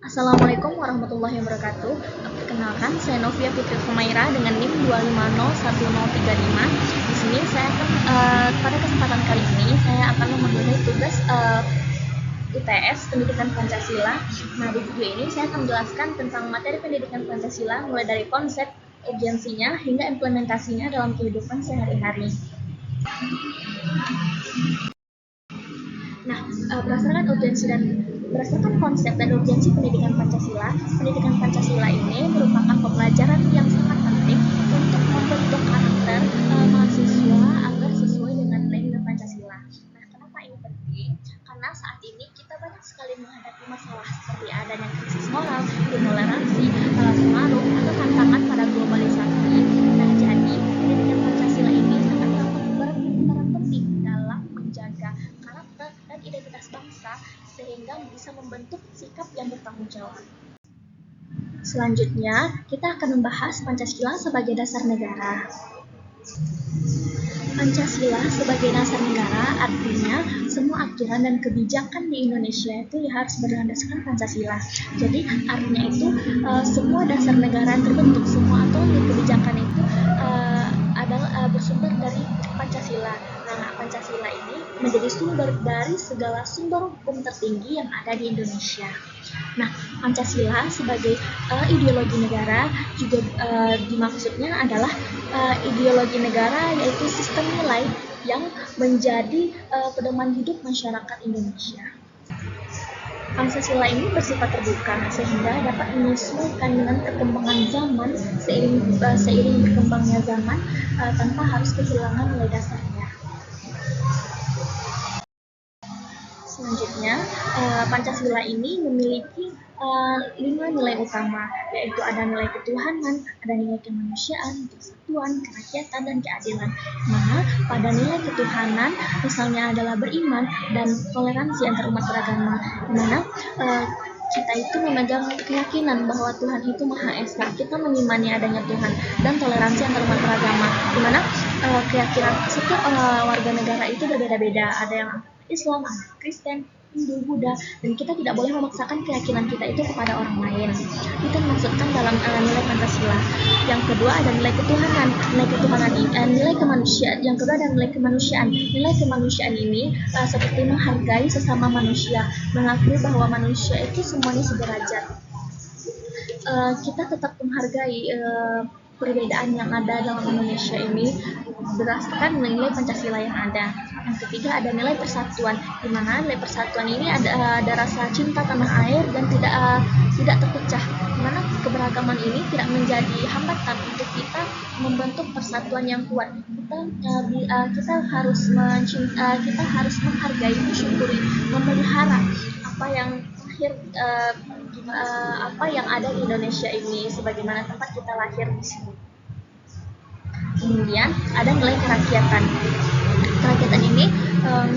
Assalamualaikum warahmatullahi wabarakatuh. Perkenalkan, saya Novia Fitri Humaira dengan NIM 2501035. Di sini saya akan pada kesempatan kali ini saya akan memenuhi tugas UTS Pendidikan Pancasila. Nah, di video ini saya akan menjelaskan tentang materi pendidikan Pancasila mulai dari konsep, urgensinya hingga implementasinya dalam kehidupan sehari-hari. Nah, berdasarkan konsep dan urgensi pendidikan Pancasila ini merupakan pembelajaran yang sangat penting untuk membentuk karakter mahasiswa agar sesuai dengan nilai Pancasila. Nah, kenapa ini penting? Karena saat ini kita banyak sekali menghadapi masalah seperti adanya krisis moral, intoleransi, pengaruh atau tantangan pada globalisasi. Nah, jadi pendidikan Pancasila ini sangat berperan penting dalam menjaga karakter dan identitas bangsa sehingga bisa membentuk sikap yang bertanggung jawab. Selanjutnya, kita akan membahas Pancasila sebagai dasar negara. Pancasila sebagai dasar negara artinya semua aturan dan kebijakan di Indonesia itu harus berdasarkan Pancasila. Jadi artinya itu semua dasar negara yang terbentuk, semua aturan dan kebijakan itu adalah bersumber dari Pancasila. Nah, Pancasila ini menjadi sumber dari segala sumber hukum tertinggi yang ada di Indonesia. Nah, Pancasila sebagai ideologi negara juga dimaksudnya adalah ideologi negara yaitu sistem nilai yang menjadi pedoman hidup masyarakat Indonesia. Pancasila ini bersifat terbuka sehingga dapat menyesuaikan dengan perkembangan zaman seiring berkembangnya zaman tanpa harus kehilangan nilai dasarnya. Selanjutnya, Pancasila ini memiliki 5 nilai utama, yaitu ada nilai ketuhanan, ada nilai kemanusiaan, persatuan, kerakyatan, dan keadilan. Mana pada nilai ketuhanan misalnya adalah beriman dan toleransi antar umat beragama, di mana kita itu memegang keyakinan bahwa Tuhan itu Maha Esa. Kita mengimani adanya Tuhan dan toleransi antar umat beragama, di mana keyakinan setiap warga negara itu berbeda-beda. Ada yang Islam, Kristen, Hindu, Buddha, dan kita tidak boleh memaksakan keyakinan kita itu kepada orang lain. Itu dimaksudkan dalam nilai Pancasila. Yang kedua ada nilai ketuhanan, nilai kemanusiaan. Yang kedua ada nilai kemanusiaan. Nilai kemanusiaan ini seperti menghargai sesama manusia, mengakui bahwa manusia itu semuanya sederajat. Kita tetap menghargai perbedaan yang ada dalam Indonesia ini berdasarkan nilai Pancasila yang ada. Yang ketiga ada nilai persatuan, di mana nilai persatuan ini ada rasa cinta tanah air dan tidak terpecah, di mana keberagaman ini tidak menjadi hambatan untuk kita membentuk persatuan yang kuat. Kita harus menghargai, mensyukuri, memelihara apa yang ada di Indonesia ini sebagaimana tempat kita lahir di sini. Kemudian ada nilai kerakyatan. Kerakyatan ini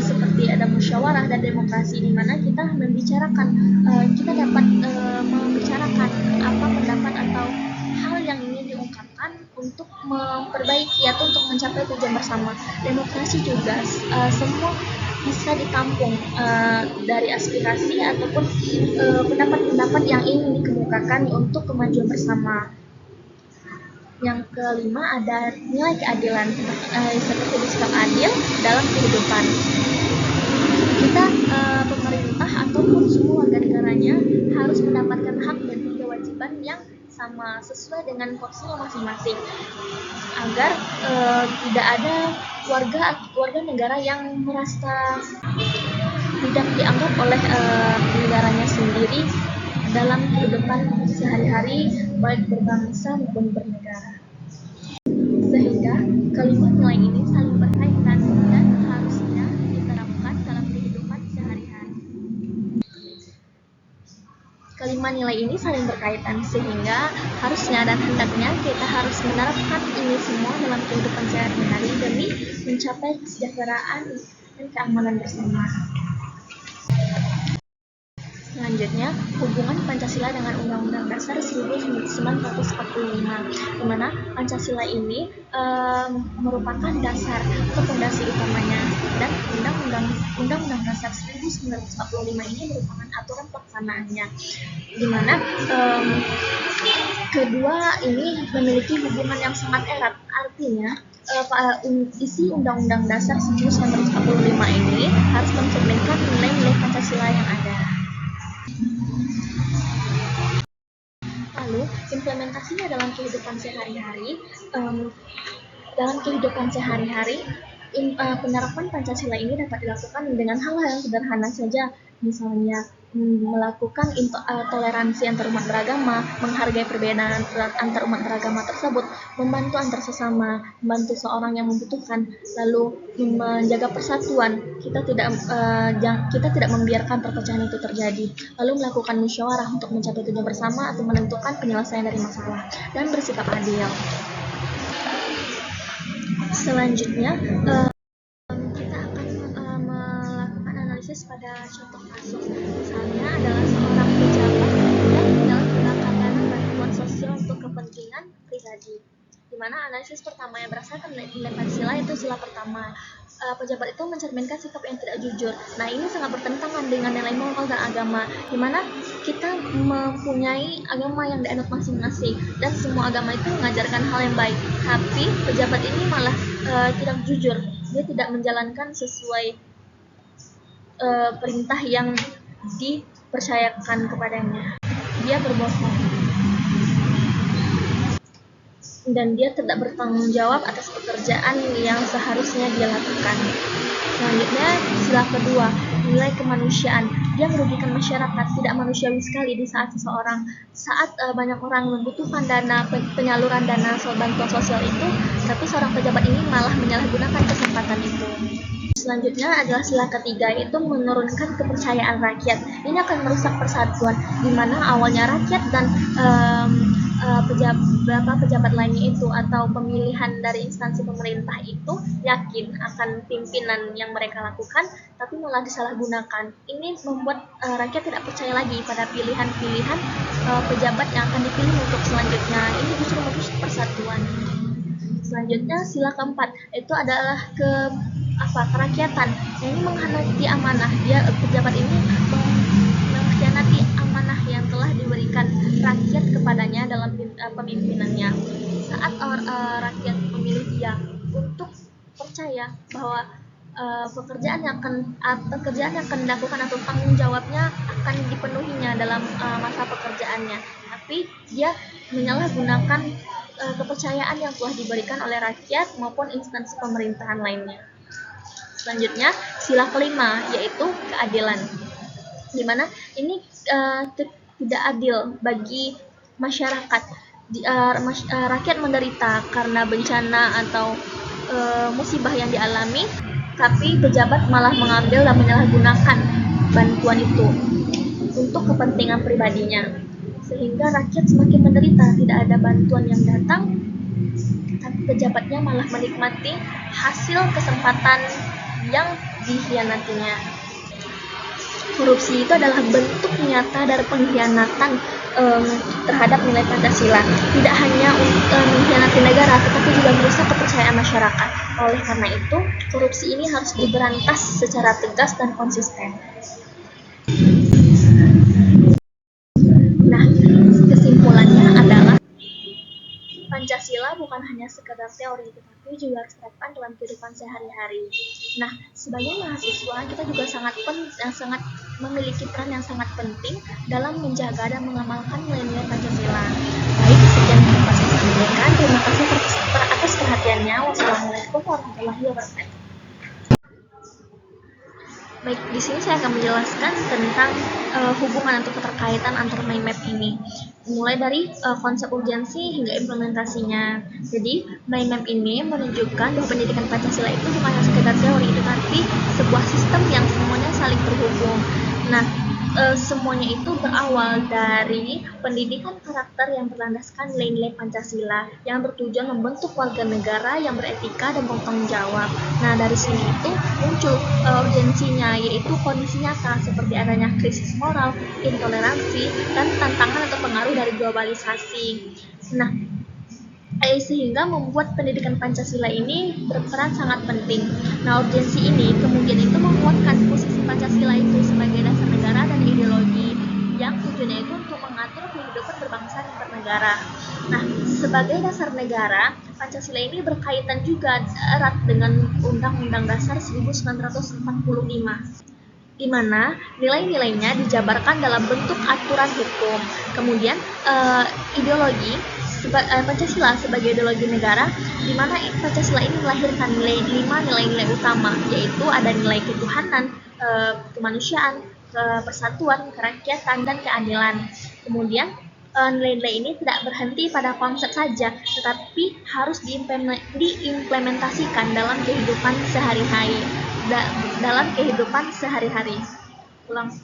seperti ada musyawarah dan demokrasi, di mana kita dapat membicarakan apa pendapat atau hal yang ingin diungkapkan untuk memperbaiki atau untuk mencapai tujuan bersama. Demokrasi juga semua bisa ditampung dari aspirasi ataupun pendapat-pendapat yang ingin dikemukakan untuk kemajuan bersama. Yang kelima ada nilai keadilan, seperti bersikap adil dalam kehidupan. Kita pemerintah ataupun semua warga negaranya harus mendapatkan hak dan kewajiban yang sama sesuai dengan porsinya masing-masing, agar tidak ada warga negara yang merasa tidak dianggap oleh negaranya sendiri dalam kehidupan sehari-hari baik berbangsa maupun bernegara. Sehingga kelima nilai ini saling berkaitan dan harusnya diterapkan dalam kehidupan sehari-hari. Kelima nilai ini saling berkaitan sehingga harusnya dan hendaknya kita harus menerapkan ini semua dalam kehidupan sehari-hari demi mencapai kesejahteraan dan keamanan bersama. Selanjutnya, hubungan Pancasila dengan Undang-Undang Dasar 1945, di mana Pancasila ini merupakan dasar atau fondasi utamanya, dan Undang-Undang Dasar 1945 ini merupakan aturan pelaksanaannya, di mana kedua ini memiliki hubungan yang sangat erat. Artinya, isi Undang-Undang Dasar 1945 ini harus mencerminkan nilai-nilai Pancasila yang ada. Lalu, implementasinya dalam kehidupan sehari-hari. Penerapan Pancasila ini dapat dilakukan dengan hal-hal yang sederhana saja, misalnya melakukan toleransi antar umat beragama, menghargai perbedaan antar umat beragama tersebut, membantu antar sesama, membantu seorang yang membutuhkan, lalu menjaga persatuan. Kita tidak membiarkan perpecahan itu terjadi, lalu melakukan musyawarah untuk mencapai tujuan bersama atau menentukan penyelesaian dari masalah, dan bersikap adil. Selanjutnya, kita akan melakukan analisis pada contoh kasus. Misalnya adalah seorang pejabat yang menyalahgunakan dana bantuan sosial untuk kepentingan pribadi. Di mana analisis pertama yang berdasarkan nilai Pancasila itu sila pertama. Pejabat itu mencerminkan sikap yang tidak jujur. Nah, ini sangat bertentangan dengan nilai moral dan agama, di mana kita mempunyai agama yang dianut masing-masing, dan semua agama itu mengajarkan hal yang baik. Tapi pejabat ini malah tidak jujur. Dia tidak menjalankan sesuai perintah yang dipercayakan kepadanya. Dia berbohong, dan dia tidak bertanggung jawab atas pekerjaan yang seharusnya dia lakukan. Selanjutnya, sila kedua, nilai kemanusiaan. Dia merugikan masyarakat, tidak manusiawi sekali di saat banyak orang membutuhkan penyaluran dana bantuan sosial itu, tapi seorang pejabat ini malah menyalahgunakan kesempatan itu. Selanjutnya adalah sila ketiga, yaitu menurunkan kepercayaan rakyat. Ini akan merusak persatuan, di mana awalnya rakyat dan pejabat lainnya itu atau pemilihan dari instansi pemerintah itu yakin akan pimpinan yang mereka lakukan, tapi malah disalahgunakan. Ini membuat rakyat tidak percaya lagi pada pilihan-pilihan pejabat yang akan dipilih untuk selanjutnya. Ini justru merusak persatuan. Selanjutnya, sila keempat, itu adalah kerakyatan. Ini mengkhianati amanah. Pejabat ini mengkhianati amanah yang telah diberikan rakyat kepadanya dalam pemimpinannya. Saat rakyat memilih dia untuk percaya bahwa pekerjaan yang akan dilakukan atau tanggung jawabnya akan dipenuhinya dalam masa pekerjaannya, tapi dia menyalahgunakan kepercayaan yang telah diberikan oleh rakyat maupun instansi pemerintahan lainnya. Selanjutnya, sila kelima, yaitu keadilan, di mana ini tidak adil bagi masyarakat. Rakyat menderita karena bencana atau musibah yang dialami, tapi pejabat malah mengambil dan menyalahgunakan bantuan itu untuk kepentingan pribadinya, sehingga rakyat semakin menderita. Tidak ada bantuan yang datang, tapi pejabatnya malah menikmati hasil kesempatan yang dikhianatinya. Korupsi itu adalah bentuk nyata dari pengkhianatan terhadap nilai Pancasila. Tidak hanya mengkhianati negara, tetapi juga merusak kepercayaan masyarakat. Oleh karena itu, korupsi ini harus diberantas secara tegas dan konsisten. Nah, kesimpulannya adalah Pancasila bukan hanya sekedar teori, tetapi juga harus diterapkan dalam kehidupan sehari-hari. Nah, sebagai mahasiswa, kita juga sangat memiliki peran yang sangat penting dalam menjaga dan mengamalkan nilai-nilai Pancasila. Baik, sekian yang dapat saya sampaikan. Terima kasih atas perhatiannya. Wassalamualaikum warahmatullahi wabarakatuh. Baik, di sini saya akan menjelaskan tentang hubungan atau keterkaitan antara mind map ini, mulai dari konsep urgensi hingga implementasinya. Jadi, mind map ini menunjukkan bahwa pendidikan Pancasila itu bukan hanya sekedar teori, tetapi sebuah sistem yang semuanya saling terhubung. Nah, semuanya itu berawal dari pendidikan karakter yang berlandaskan nilai-nilai Pancasila yang bertujuan membentuk warga negara yang beretika dan bertanggung jawab. Nah, dari sini itu muncul urgensinya, yaitu kondisi nyata seperti adanya krisis moral, intoleransi, dan tantangan atau pengaruh dari globalisasi. Nah, sehingga membuat pendidikan Pancasila ini berperan sangat penting. Nah, urgensi ini kemudian itu menguatkan posisi Pancasila itu sebagai dasar negara dan ideologi yang tujuannya itu untuk mengatur kehidupan berbangsa dan bernegara. Nah, sebagai dasar negara, Pancasila ini berkaitan juga erat dengan Undang-Undang Dasar 1945, di mana nilai-nilainya dijabarkan dalam bentuk aturan hukum. Kemudian ideologi Pancasila sebagai ideologi negara, di mana Pancasila ini melahirkan lima nilai-nilai utama, yaitu ada nilai ketuhanan, kemanusiaan, persatuan, kerakyatan, dan keadilan. Kemudian nilai-nilai ini tidak berhenti pada konsep saja, tetapi harus diimplementasikan dalam kehidupan sehari-hari. Dalam kehidupan sehari-hari. Ulang.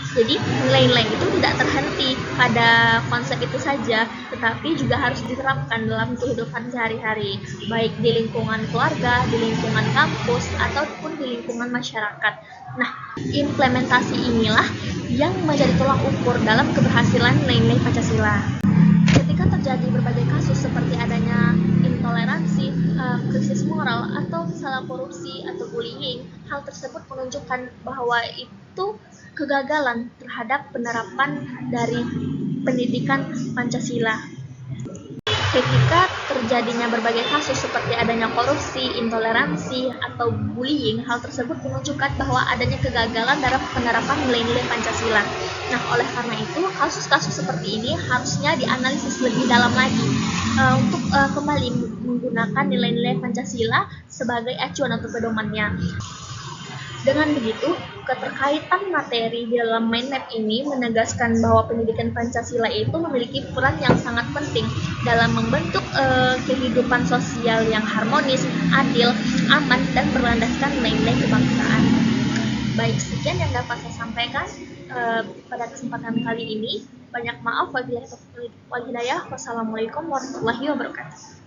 Jadi nilai-nilai itu tidak terhenti pada konsep itu saja, tetapi juga harus diterapkan dalam kehidupan sehari-hari, baik di lingkungan keluarga, di lingkungan kampus, ataupun di lingkungan masyarakat. Nah, implementasi inilah yang menjadi tolak ukur dalam keberhasilan nilai-nilai Pancasila. Ketika terjadi berbagai kasus seperti adanya intoleransi, krisis moral, atau misalnya korupsi atau bullying, hal tersebut menunjukkan bahwa itu kegagalan terhadap penerapan dari pendidikan Pancasila. Ketika terjadinya berbagai kasus seperti adanya korupsi, intoleransi, atau bullying, hal tersebut menunjukkan bahwa adanya kegagalan dalam penerapan nilai-nilai Pancasila. Nah, oleh karena itu, kasus-kasus seperti ini harusnya dianalisis lebih dalam lagi untuk kembali menggunakan nilai-nilai Pancasila sebagai acuan atau pedomannya. Dengan begitu, keterkaitan materi di dalam mind map ini menegaskan bahwa pendidikan Pancasila itu memiliki peran yang sangat penting dalam membentuk kehidupan sosial yang harmonis, adil, aman, dan berlandaskan nilai-nilai kebangsaan. Baik, sekian yang dapat saya sampaikan pada kesempatan kali ini. Banyak maaf, wabillahi taufiq wal hidayah. Wassalamualaikum warahmatullahi wabarakatuh.